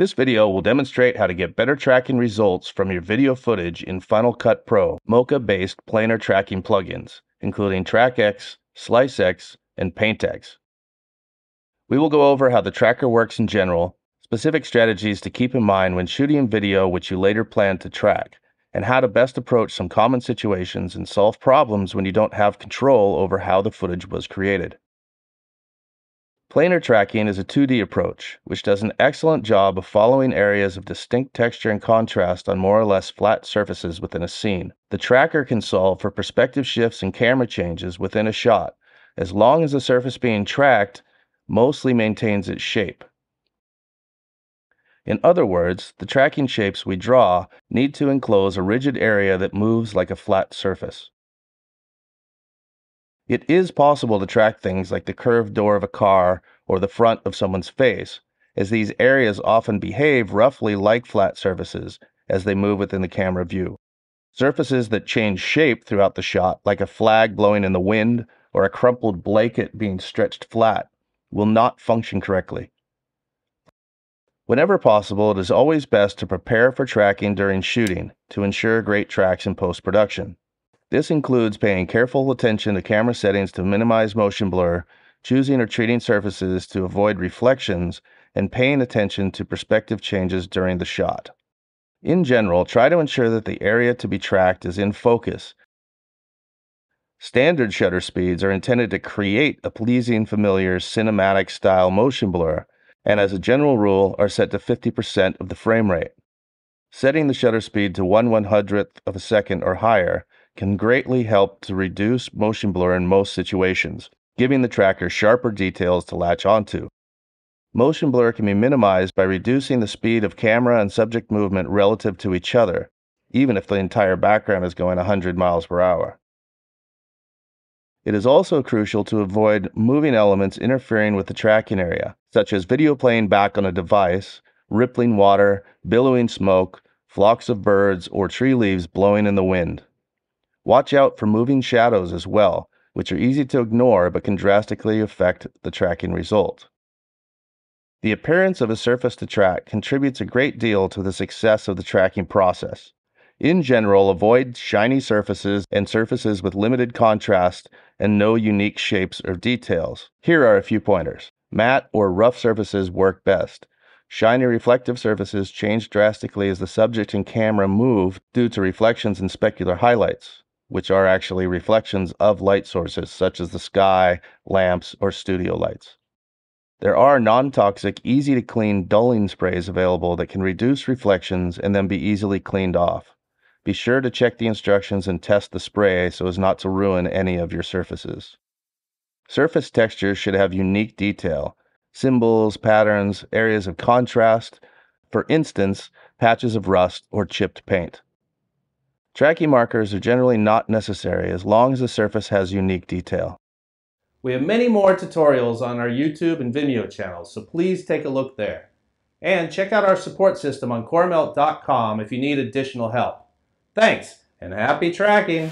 This video will demonstrate how to get better tracking results from your video footage in Final Cut Pro Mocha-based planar tracking plugins, including TrackX, SliceX, and PaintX. We will go over how the tracker works in general, specific strategies to keep in mind when shooting video which you later plan to track, and how to best approach some common situations and solve problems when you don't have control over how the footage was created. Planar tracking is a 2D approach, which does an excellent job of following areas of distinct texture and contrast on more or less flat surfaces within a scene. The tracker can solve for perspective shifts and camera changes within a shot, as long as the surface being tracked mostly maintains its shape. In other words, the tracking shapes we draw need to enclose a rigid area that moves like a flat surface. It is possible to track things like the curved door of a car or the front of someone's face, as these areas often behave roughly like flat surfaces as they move within the camera view. Surfaces that change shape throughout the shot, like a flag blowing in the wind or a crumpled blanket being stretched flat, will not function correctly. Whenever possible, it is always best to prepare for tracking during shooting to ensure great tracks in post-production. This includes paying careful attention to camera settings to minimize motion blur, choosing or treating surfaces to avoid reflections, and paying attention to perspective changes during the shot. In general, try to ensure that the area to be tracked is in focus. Standard shutter speeds are intended to create a pleasing, familiar, cinematic-style motion blur, and as a general rule are set to 50% of the frame rate. Setting the shutter speed to 1/100th of a second or higher can greatly help to reduce motion blur in most situations, giving the tracker sharper details to latch onto. Motion blur can be minimized by reducing the speed of camera and subject movement relative to each other, even if the entire background is going 100 miles per hour. It is also crucial to avoid moving elements interfering with the tracking area, such as video playing back on a device, rippling water, billowing smoke, flocks of birds, or tree leaves blowing in the wind. Watch out for moving shadows as well, which are easy to ignore but can drastically affect the tracking result. The appearance of a surface to track contributes a great deal to the success of the tracking process. In general, avoid shiny surfaces and surfaces with limited contrast and no unique shapes or details. Here are a few pointers. Matte or rough surfaces work best. Shiny reflective surfaces change drastically as the subject and camera move due to reflections and specular highlights, which are actually reflections of light sources such as the sky, lamps, or studio lights. There are non-toxic, easy-to-clean dulling sprays available that can reduce reflections and then be easily cleaned off. Be sure to check the instructions and test the spray so as not to ruin any of your surfaces. Surface textures should have unique detail, symbols, patterns, areas of contrast, for instance, patches of rust or chipped paint. Tracking markers are generally not necessary as long as the surface has unique detail. We have many more tutorials on our YouTube and Vimeo channels, so please take a look there. And check out our support system on coremelt.com if you need additional help. Thanks, and happy tracking!